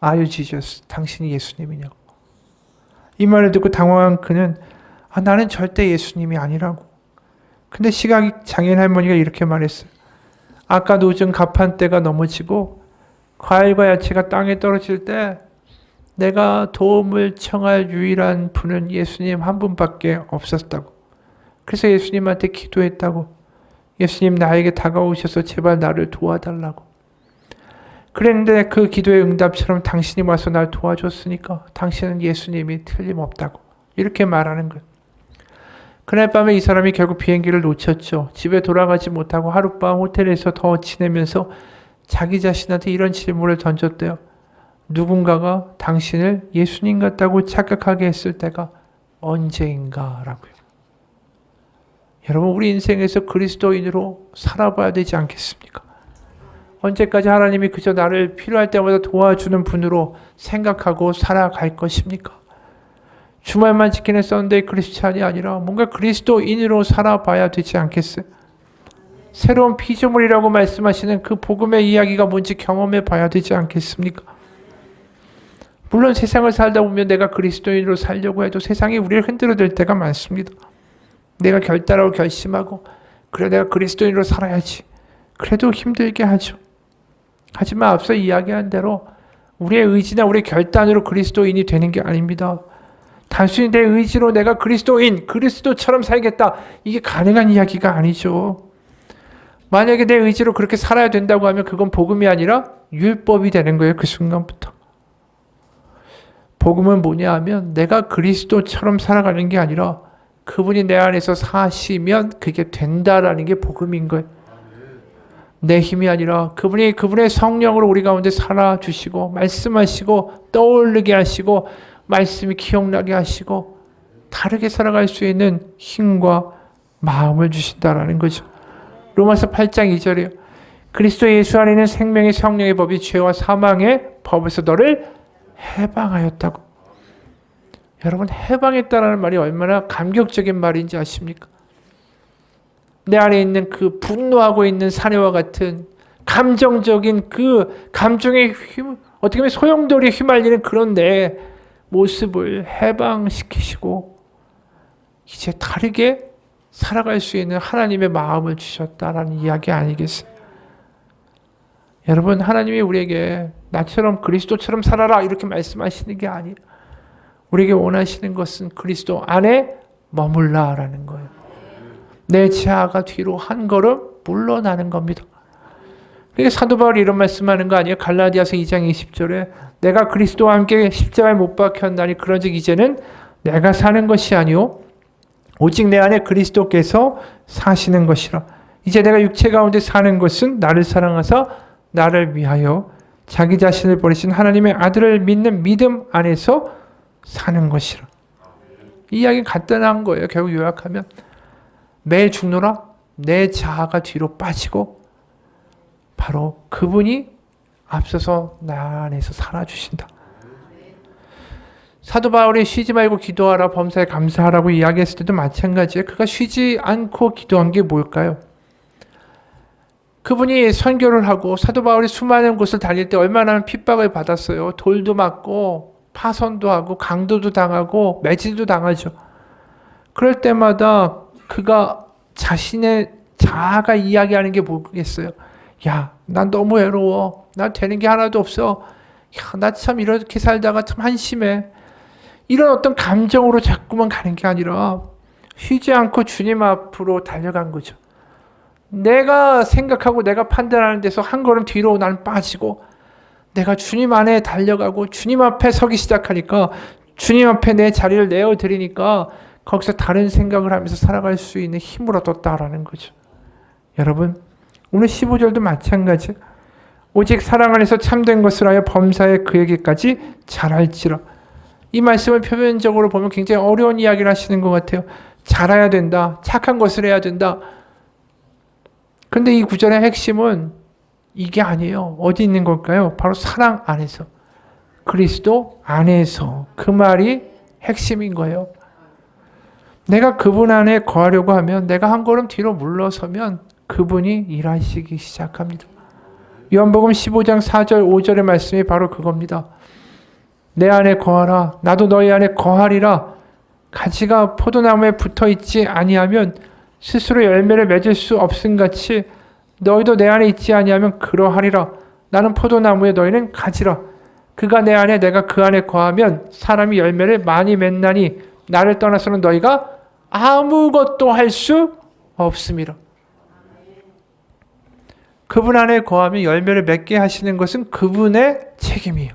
Are you Jesus? 당신이 예수님이냐고. 이 말을 듣고 당황한 그는 나는 절대 예수님이 아니라고. 근데 시각장애인 할머니가 이렇게 말했어요. 아까 노중 가판대가 넘어지고 과일과 야채가 땅에 떨어질 때 내가 도움을 청할 유일한 분은 예수님 한 분밖에 없었다고. 그래서 예수님한테 기도했다고. 예수님 나에게 다가오셔서 제발 나를 도와달라고. 그랬는데 그 기도의 응답처럼 당신이 와서 날 도와줬으니까 당신은 예수님이 틀림없다고. 이렇게 말하는 거예요. 그날 밤에 이 사람이 결국 비행기를 놓쳤죠. 집에 돌아가지 못하고 하룻밤 호텔에서 더 지내면서 자기 자신한테 이런 질문을 던졌대요. 누군가가 당신을 예수님 같다고 착각하게 했을 때가 언제인가라고요. 여러분, 우리 인생에서 그리스도인으로 살아봐야 되지 않겠습니까? 언제까지 하나님이 그저 나를 필요할 때마다 도와주는 분으로 생각하고 살아갈 것입니까? 주말만 지키는 썬데이 크리스찬이 아니라 뭔가 그리스도인으로 살아봐야 되지 않겠어요? 새로운 피조물이라고 말씀하시는 그 복음의 이야기가 뭔지 경험해 봐야 되지 않겠습니까? 물론 세상을 살다 보면 내가 그리스도인으로 살려고 해도 세상이 우리를 흔들어댈 때가 많습니다. 내가 결단하고 결심하고 그래 내가 그리스도인으로 살아야지. 그래도 힘들게 하죠. 하지만 앞서 이야기한 대로 우리의 의지나 우리의 결단으로 그리스도인이 되는 게 아닙니다. 단순히 내 의지로 내가 그리스도인, 그리스도처럼 살겠다. 이게 가능한 이야기가 아니죠. 만약에 내 의지로 그렇게 살아야 된다고 하면 그건 복음이 아니라 율법이 되는 거예요. 그 순간부터. 복음은 뭐냐 하면 내가 그리스도처럼 살아가는 게 아니라 그분이 내 안에서 사시면 그게 된다라는 게 복음인 거예요. 내 힘이 아니라 그분의 성령으로 우리 가운데 살아주시고 말씀하시고 떠올리게 하시고 말씀이 기억나게 하시고 다르게 살아갈 수 있는 힘과 마음을 주신다라는 거죠. 로마서 8장 2절이에요. 그리스도 예수 안에 있는 생명의 성령의 법이 죄와 사망의 법에서 너를 해방하였다고. 여러분, 해방했다라는 말이 얼마나 감격적인 말인지 아십니까? 내 안에 있는 그 분노하고 있는 사내와 같은 감정적인 그 감정의 어떻게 보면 소용돌이에 휘말리는 그런 내 모습을 해방시키시고 이제 다르게 살아갈 수 있는 하나님의 마음을 주셨다라는 이야기 아니겠어요? 여러분, 하나님이 우리에게 나처럼 그리스도처럼 살아라 이렇게 말씀하시는 게 아니에요. 우리에게 원하시는 것은 그리스도 안에 머물라라는 거예요. 내 자아가 뒤로 한 걸음 물러나는 겁니다. 그러니까 사도 바울이 이런 말씀하는 거 아니에요? 갈라디아서 2장 20절에 내가 그리스도와 함께 십자가에 못 박혔나니 그런즉 이제는 내가 사는 것이 아니요 오직 내 안에 그리스도께서 사시는 것이라. 이제 내가 육체 가운데 사는 것은 나를 사랑하사 나를 위하여 자기 자신을 버리신 하나님의 아들을 믿는 믿음 안에서 사는 것이라. 이 이야기는 간단한 거예요. 결국 요약하면 매일 죽노라 내 자아가 뒤로 빠지고 바로 그분이 앞서서 나 안에서 살아주신다. 사도 바울이 쉬지 말고 기도하라 범사에 감사하라고 이야기했을 때도 마찬가지예요. 그가 쉬지 않고 기도한 게 뭘까요? 그분이 선교를 하고 사도 바울이 수많은 곳을 다닐 때 얼마나 핍박을 받았어요. 돌도 맞고 파손도 하고 강도도 당하고 매질도 당하죠. 그럴 때마다 그가 자신의 자아가 이야기하는 게 뭐겠어요? 야, 난 너무 외로워. 나 되는 게 하나도 없어. 야, 나 참 이렇게 살다가 참 한심해. 이런 어떤 감정으로 자꾸만 가는 게 아니라 쉬지 않고 주님 앞으로 달려간 거죠. 내가 생각하고 내가 판단하는 데서 한 걸음 뒤로 나는 빠지고 내가 주님 안에 달려가고 주님 앞에 서기 시작하니까 주님 앞에 내 자리를 내어드리니까 거기서 다른 생각을 하면서 살아갈 수 있는 힘을 얻었다라는 거죠. 여러분, 오늘 15절도 마찬가지. 오직 사랑 안에서 참된 것을 하여 범사에 그에게까지 잘할지라. 이 말씀을 표면적으로 보면 굉장히 어려운 이야기를 하시는 것 같아요. 잘해야 된다. 착한 것을 해야 된다. 근데 이 구절의 핵심은 이게 아니에요. 어디 있는 걸까요? 바로 사랑 안에서. 그리스도 안에서. 그 말이 핵심인 거예요. 내가 그분 안에 거하려고 하면, 내가 한 걸음 뒤로 물러서면 그분이 일하시기 시작합니다. 요한복음 15장 4절 5절의 말씀이 바로 그겁니다. 내 안에 거하라. 나도 너희 안에 거하리라. 가지가 포도나무에 붙어있지 아니하면 스스로 열매를 맺을 수 없음같이 너희도 내 안에 있지 아니하면 그러하리라. 나는 포도나무에 너희는 가지라. 그가 내 안에 내가 그 안에 거하면 사람이 열매를 많이 맺나니 나를 떠나서는 너희가 아무것도 할 수 없음이라. 그분 안에 거하면 열매를 맺게 하시는 것은 그분의 책임이에요.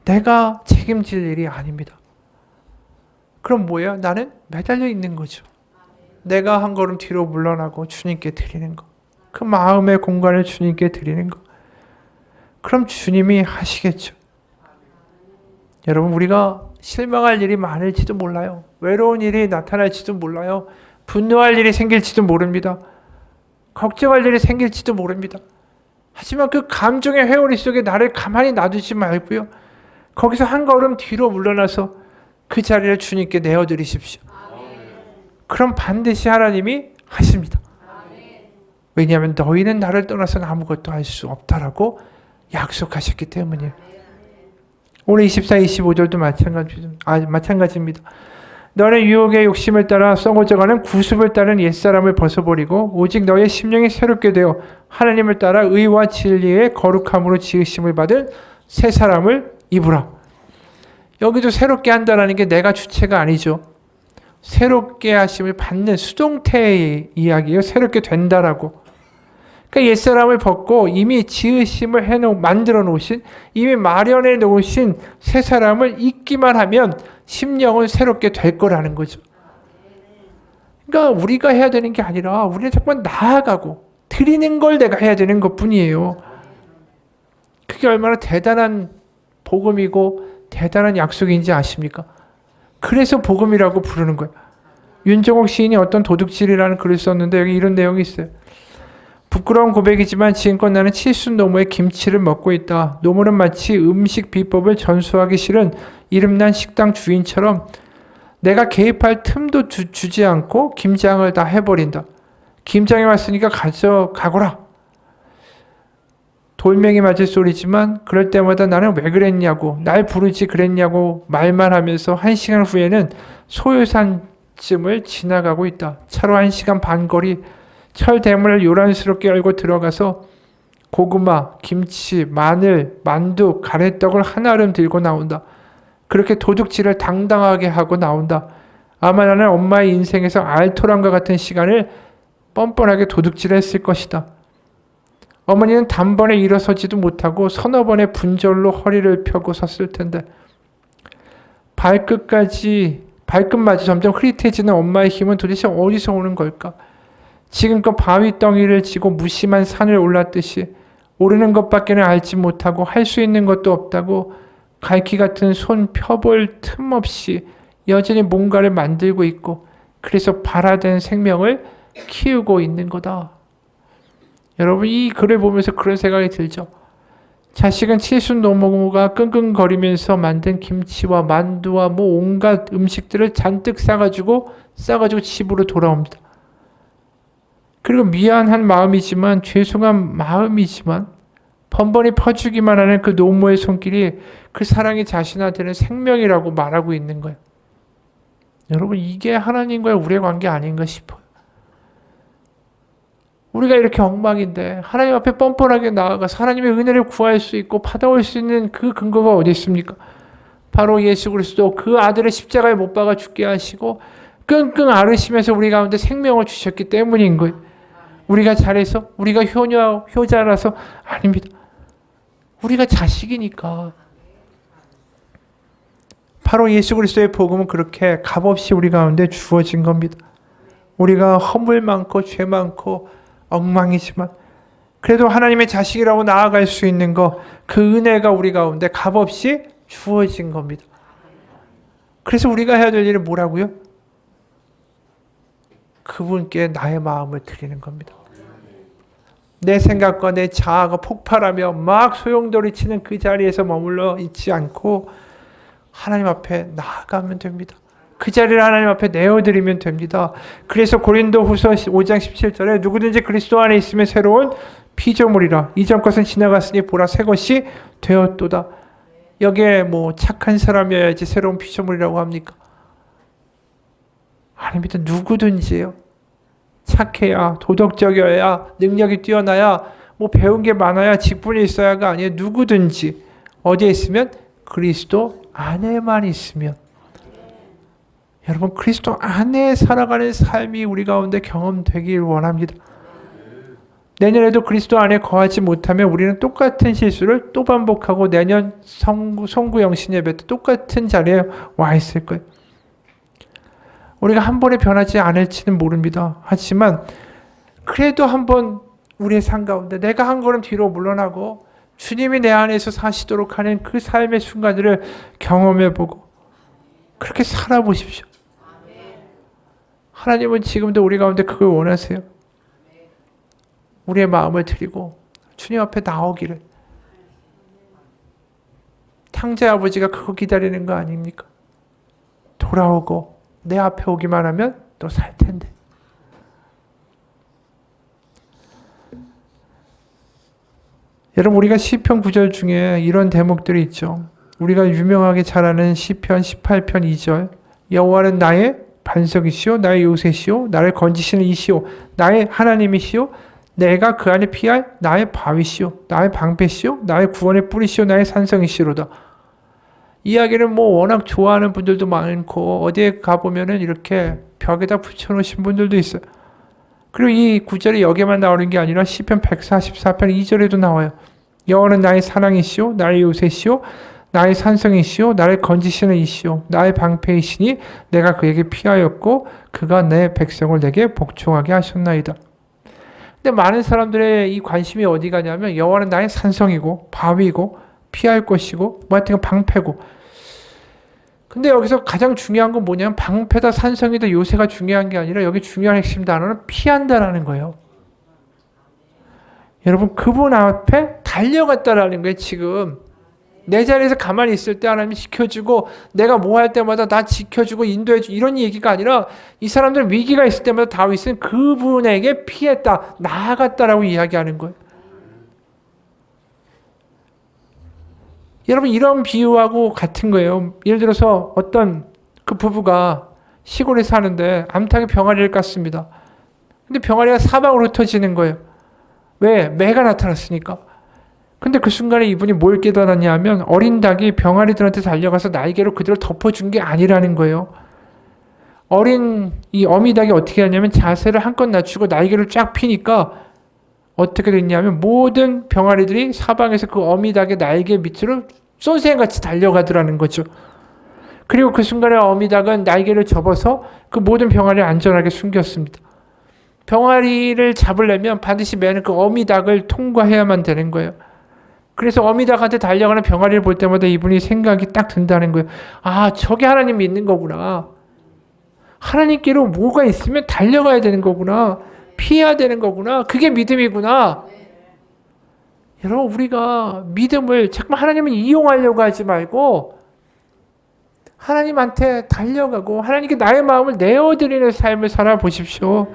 내가 책임질 일이 아닙니다. 그럼 뭐야? 나는 매달려 있는 거죠. 내가 한 걸음 뒤로 물러나고 주님께 드리는 거. 그 마음의 공간을 주님께 드리는 거. 그럼 주님이 하시겠죠. 여러분, 우리가 실망할 일이 많을지도 몰라요. 외로운 일이 나타날지도 몰라요. 분노할 일이 생길지도 모릅니다. 걱정할 일이 생길지도 모릅니다. 하지만 그 감정의 회오리 속에 나를 가만히 놔두지 말고요. 거기서 한 걸음 뒤로 물러나서 그 자리를 주님께 내어드리십시오. 그럼 반드시 하나님이 하십니다. 왜냐하면 너희는 나를 떠나서는 아무것도 할 수 없다라고 약속하셨기 때문이에요. 오늘 24, 25절도 마찬가지입니다. 너는 유혹의 욕심을 따라 썩어져가는 구습을 따른 옛사람을 벗어버리고 오직 너의 심령이 새롭게 되어 하나님을 따라 의와 진리의 거룩함으로 지으심을 받은 새 사람을 입으라. 여기도 새롭게 한다는 게 내가 주체가 아니죠. 새롭게 하심을 받는 수동태의 이야기예요. 새롭게 된다라고. 그러니까 옛사람을 벗고 이미 지으심을 만들어 놓으신, 이미 마련해 놓으신 새 사람을 입기만 하면 심령은 새롭게 될 거라는 거죠. 그러니까 우리가 해야 되는 게 아니라 우리는 자꾸 나아가고 드리는 걸 내가 해야 되는 것뿐이에요. 그게 얼마나 대단한 복음이고 대단한 약속인지 아십니까? 그래서 복음이라고 부르는 거예요. 윤정옥 시인이 어떤 도둑질이라는 글을 썼는데 여기 이런 내용이 있어요. 부끄러운 고백이지만 지금껏 나는 칠순 노무의 김치를 먹고 있다. 노무는 마치 음식 비법을 전수하기 싫은 이름난 식당 주인처럼 내가 개입할 틈도 주지 않고 김장을 다 해버린다. 김장에 왔으니까 가져가거라. 돌멩이 맞을 소리지만 그럴 때마다 나는 왜 그랬냐고, 날 부르지 그랬냐고 말만 하면서 1시간 후에는 소요산쯤을 지나가고 있다. 차로 1시간 반 거리, 철 대문을 요란스럽게 열고 들어가서 고구마, 김치, 마늘, 만두, 가래떡을 한아름 들고 나온다. 그렇게 도둑질을 당당하게 하고 나온다. 아마 나는 엄마의 인생에서 알토란과 같은 시간을 뻔뻔하게 도둑질했을 것이다. 어머니는 단번에 일어서지도 못하고 서너 번의 분절로 허리를 펴고 섰을 텐데 발끝마저 점점 흐릿해지는 엄마의 힘은 도대체 어디서 오는 걸까? 지금껏 바위 덩이를 지고 무심한 산을 올랐듯이 오르는 것밖에는 알지 못하고 할 수 있는 것도 없다고 갈퀴 같은 손 펴볼 틈 없이 여전히 뭔가를 만들고 있고 그래서 발화된 생명을 키우고 있는 거다. 여러분, 이 글을 보면서 그런 생각이 들죠. 자식은 칠순 노모가 끙끙거리면서 만든 김치와 만두와 온갖 음식들을 잔뜩 싸가지고 집으로 돌아옵니다. 그리고 미안한 마음이지만 죄송한 마음이지만 번번이 퍼주기만 하는 그 노모의 손길이 그 사랑이 자신한테는 생명이라고 말하고 있는 거예요. 여러분, 이게 하나님과의 우리의 관계 아닌가 싶어요. 우리가 이렇게 엉망인데 하나님 앞에 뻔뻔하게 나아가서 하나님의 은혜를 구할 수 있고 받아올 수 있는 그 근거가 어디 있습니까? 바로 예수 그리스도 그 아들의 십자가에 못 박아 죽게 하시고 끙끙 앓으시면서 우리 가운데 생명을 주셨기 때문인 거예요. 우리가 잘해서? 우리가 효자라서? 아닙니다. 우리가 자식이니까. 바로 예수 그리스도의 복음은 그렇게 값없이 우리 가운데 주어진 겁니다. 우리가 허물 많고 죄 많고 엉망이지만 그래도 하나님의 자식이라고 나아갈 수 있는 거, 그 은혜가 우리 가운데 값없이 주어진 겁니다. 그래서 우리가 해야 될 일은 뭐라고요? 그분께 나의 마음을 드리는 겁니다. 내 생각과 내 자아가 폭발하며 막 소용돌이 치는 그 자리에서 머물러 있지 않고 하나님 앞에 나아가면 됩니다. 그 자리를 하나님 앞에 내어드리면 됩니다. 그래서 고린도후서 5장 17절에 누구든지 그리스도 안에 있으면 새로운 피조물이라. 이전 것은 지나갔으니 보라 새 것이 되었도다. 여기에 뭐 착한 사람이어야지 새로운 피조물이라고 합니까? 아닙니다. 누구든지요. 착해야, 도덕적이어야, 능력이 뛰어나야, 뭐 배운 게 많아야, 직분이 있어야가 아니에요. 누구든지 어디에 있으면 그리스도 안에만 있으면. 여러분, 그리스도 안에 살아가는 삶이 우리 가운데 경험되길 원합니다. 내년에도 그리스도 안에 거하지 못하면 우리는 똑같은 실수를 또 반복하고 내년 송구영신 예배 때 똑같은 자리에 와 있을 거예요. 우리가 한 번에 변하지 않을지는 모릅니다. 하지만 그래도 한번 우리의 삶 가운데 내가 한 걸음 뒤로 물러나고 주님이 내 안에서 사시도록 하는 그 삶의 순간들을 경험해보고 그렇게 살아보십시오. 하나님은 지금도 우리 가운데 그걸 원하세요. 우리의 마음을 드리고 주님 앞에 나오기를. 탕자 아버지가 그거 기다리는 거 아닙니까? 돌아오고 내 앞에 오기만 하면 또 살 텐데. 여러분, 우리가 시편 9절 중에 이런 대목들이 있죠. 우리가 유명하게 잘 아는 시편 18편 2절. 여호와는 나의 반석이시오, 나의 요새시오, 나를 건지시는 이시오, 나의 하나님이시오, 내가 그 안에 피할 나의 바위시오, 나의 방패시오, 나의 구원의 뿌리시오, 나의 산성이시로다. 이야기를 뭐 워낙 좋아하는 분들도 많고 어디에 가보면은 이렇게 벽에다 붙여놓으신 분들도 있어요. 그리고 이 구절이 여기에만 나오는 게 아니라 시편 144편 2절에도 나와요. 여호와는 나의 사랑이시오, 나의 요새시오, 나의 산성이시오, 나를 건지시는 이시오, 나의 방패이시니 내가 그에게 피하였고 그가 내 백성을 내게 복종하게 하셨나이다. 근데 많은 사람들의 이 관심이 어디 가냐면 여호와는 나의 산성이고 바위고 피할 것이고 뭐 하여튼 방패고. 근데 여기서 가장 중요한 건 뭐냐면 방패다 산성이다 요새가 중요한 게 아니라 여기 중요한 핵심 단어는 피한다라는 거예요. 여러분, 그분 앞에 달려갔다라는 거예요. 지금 내 자리에서 가만히 있을 때 하나님이 지켜주고 내가 뭐 할 때마다 나 지켜주고 인도해주고 이런 얘기가 아니라 이 사람들은 위기가 있을 때마다 다윗은 그분에게 피했다, 나아갔다라고 이야기하는 거예요. 여러분, 이런 비유하고 같은 거예요. 예를 들어서 어떤 그 부부가 시골에 사는데 암탉에 병아리를 깠습니다. 근데 병아리가 사방으로 흩어지는 거예요. 왜? 매가 나타났으니까. 근데 그 순간에 이분이 뭘 깨달았냐 하면 어린 닭이 병아리들한테 달려가서 날개로 그대로 덮어준 게 아니라는 거예요. 어린 이 어미 닭이 어떻게 하냐면 자세를 한껏 낮추고 날개를 쫙 피니까 어떻게 됐냐면 모든 병아리들이 사방에서 그 어미 닭의 날개 밑으로 쏜새같이 달려가더라는 거죠. 그리고 그 순간에 어미 닭은 날개를 접어서 그 모든 병아리를 안전하게 숨겼습니다. 병아리를 잡으려면 반드시 매는 그 어미 닭을 통과해야만 되는 거예요. 그래서 어미 닭한테 달려가는 병아리를 볼 때마다 이분이 생각이 딱 든다는 거예요. 아, 저게 하나님 믿는 거구나. 하나님께로 뭐가 있으면 달려가야 되는 거구나. 피해야 되는 거구나. 그게 믿음이구나. 여러분, 우리가 믿음을 자꾸 하나님을 이용하려고 하지 말고 하나님한테 달려가고 하나님께 나의 마음을 내어드리는 삶을 살아보십시오.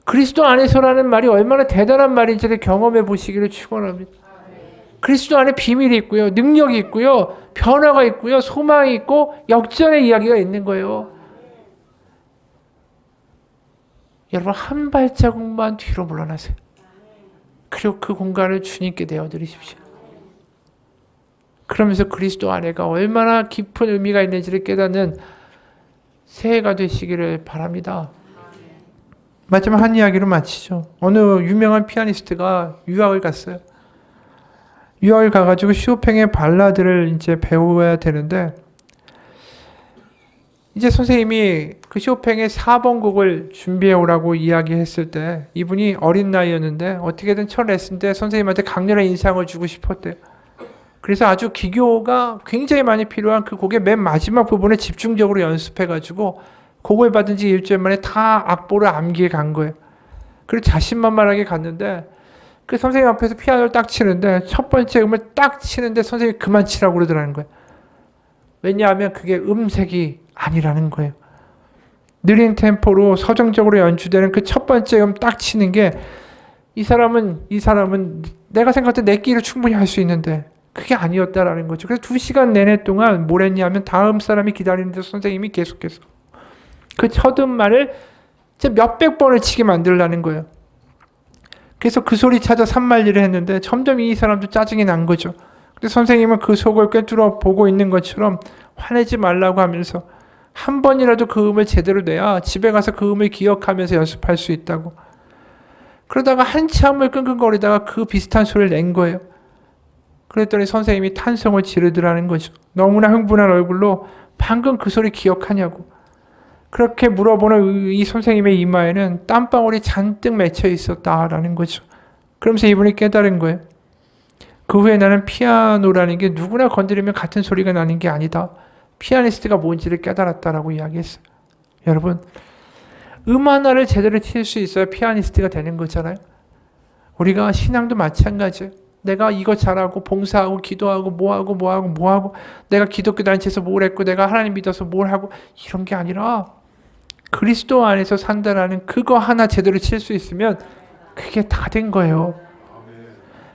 그리스도 안에서라는 말이 얼마나 대단한 말인지를 경험해 보시기를 축원합니다. 그리스도 안에 비밀이 있고요. 능력이 있고요. 변화가 있고요. 소망이 있고 역전의 이야기가 있는 거예요. 여러분 한 발자국만 뒤로 물러나세요. 그리고 그 공간을 주님께 내어드리십시오. 그러면서 그리스도 안에가 얼마나 깊은 의미가 있는지를 깨닫는 새해가 되시기를 바랍니다. 마지막 한 이야기로 마치죠. 어느 유명한 피아니스트가 유학을 갔어요. 유학을 가가지고 쇼팽의 발라드를 이제 배워야 되는데, 이제 선생님이 그 쇼팽의 4번 곡을 준비해 오라고 이야기했을 때 이분이 어린 나이였는데 어떻게든 첫 레슨 때 선생님한테 강렬한 인상을 주고 싶었대요. 그래서 아주 기교가 굉장히 많이 필요한 그 곡의 맨 마지막 부분에 집중적으로 연습해가지고 곡을 받은 지 일주일 만에 다 악보를 암기해 간 거예요. 그리고 자신만만하게 갔는데 그 선생님 앞에서 피아노를 딱 치는데 첫 번째 음을 딱 치는데 선생님이 그만 치라고 그러더라는 거예요. 왜냐하면 그게 음색이 아니라는 거예요. 느린 템포로 서정적으로 연주되는 그 첫 번째 음 딱 치는 게 이 사람은 내가 생각할 때 내 끼를 충분히 할 수 있는데 그게 아니었다라는 거죠. 그래서 2시간 내내 동안 뭘 했냐면 다음 사람이 기다리는데 선생님이 계속해서 그 첫 음만을 몇백 번을 치게 만들라는 거예요. 그래서 그 소리 찾아 산만리를 했는데 점점 이 사람도 짜증이 난 거죠. 근데 선생님은 그 속을 꿰뚫어 보고 있는 것처럼 화내지 말라고 하면서 한 번이라도 그 음을 제대로 내야 집에 가서 그 음을 기억하면서 연습할 수 있다고. 그러다가 한참을 끙끙거리다가 그 비슷한 소리를 낸 거예요. 그랬더니 선생님이 탄성을 지르더라는 거죠. 너무나 흥분한 얼굴로 방금 그 소리 기억하냐고. 그렇게 물어보는 이 선생님의 이마에는 땀방울이 잔뜩 맺혀 있었다라는 거죠. 그러면서 이분이 깨달은 거예요. 그 후에 나는 피아노라는 게 누구나 건드리면 같은 소리가 나는 게 아니다. 피아니스트가 뭔지를 깨달았다라고 이야기했어요. 여러분, 음 하나를 제대로 칠 수 있어야 피아니스트가 되는 거잖아요. 우리가 신앙도 마찬가지예요. 내가 이거 잘하고 봉사하고 기도하고 뭐하고 내가 기독교 단체에서 뭘 했고 내가 하나님 믿어서 뭘 하고 이런 게 아니라 그리스도 안에서 산다라는 그거 하나 제대로 칠 수 있으면 그게 다 된 거예요.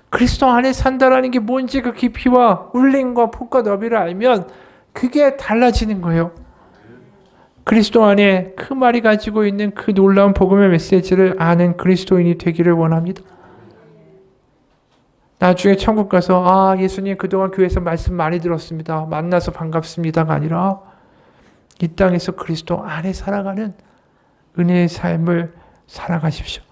그리스도 안에 산다라는 게 뭔지 그 깊이와 울림과 폭과 너비를 알면 그게 달라지는 거예요. 그리스도 안에 그 말이 가지고 있는 그 놀라운 복음의 메시지를 아는 그리스도인이 되기를 원합니다. 나중에 천국 가서 예수님 그동안 교회에서 말씀 많이 들었습니다. 만나서 반갑습니다가 아니라 이 땅에서 그리스도 안에 살아가는 은혜의 삶을 살아가십시오.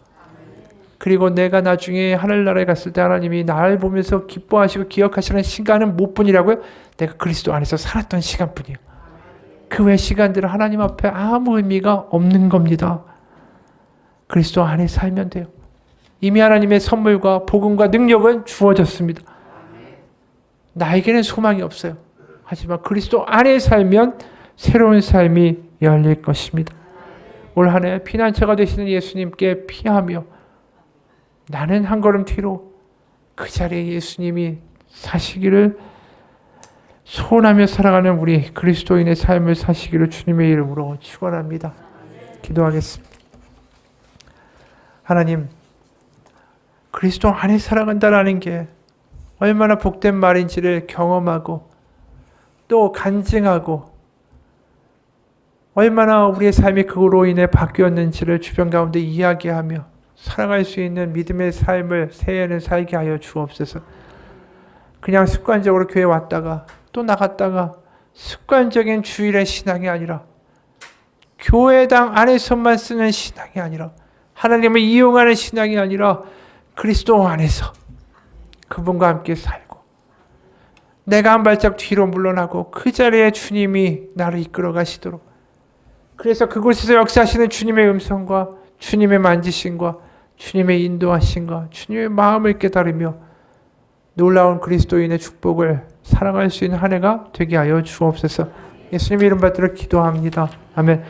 그리고 내가 나중에 하늘나라에 갔을 때 하나님이 나를 보면서 기뻐하시고 기억하시는 시간은 몇 분이라고요? 내가 그리스도 안에서 살았던 시간뿐이에요. 그 외 시간들은 하나님 앞에 아무 의미가 없는 겁니다. 그리스도 안에 살면 돼요. 이미 하나님의 선물과 복음과 능력은 주어졌습니다. 나에게는 소망이 없어요. 하지만 그리스도 안에 살면 새로운 삶이 열릴 것입니다. 올 한 해 피난처가 되시는 예수님께 피하며 나는 한 걸음 뒤로 그 자리에 예수님이 사시기를 소원하며 살아가는 우리 그리스도인의 삶을 사시기를 주님의 이름으로 축원합니다. 기도하겠습니다. 하나님, 그리스도 안에 살아간다라는 게 얼마나 복된 말인지를 경험하고 또 간증하고 얼마나 우리의 삶이 그로 인해 바뀌었는지를 주변 가운데 이야기하며 살아갈 수 있는 믿음의 삶을 새해에는 살게 하여 주옵소서. 그냥 습관적으로 교회 왔다가 또 나갔다가 습관적인 주일의 신앙이 아니라 교회당 안에서만 쓰는 신앙이 아니라 하나님을 이용하는 신앙이 아니라 그리스도 안에서 그분과 함께 살고 내가 한 발짝 뒤로 물러나고 그 자리에 주님이 나를 이끌어 가시도록, 그래서 그곳에서 역사하시는 주님의 음성과 주님의 만지심과 주님의 인도하심과 주님의 마음을 깨달으며 놀라운 그리스도인의 축복을 살아갈 수 있는 한 해가 되게 하여 주옵소서. 예수님의 이름 받들어 기도합니다. 아멘.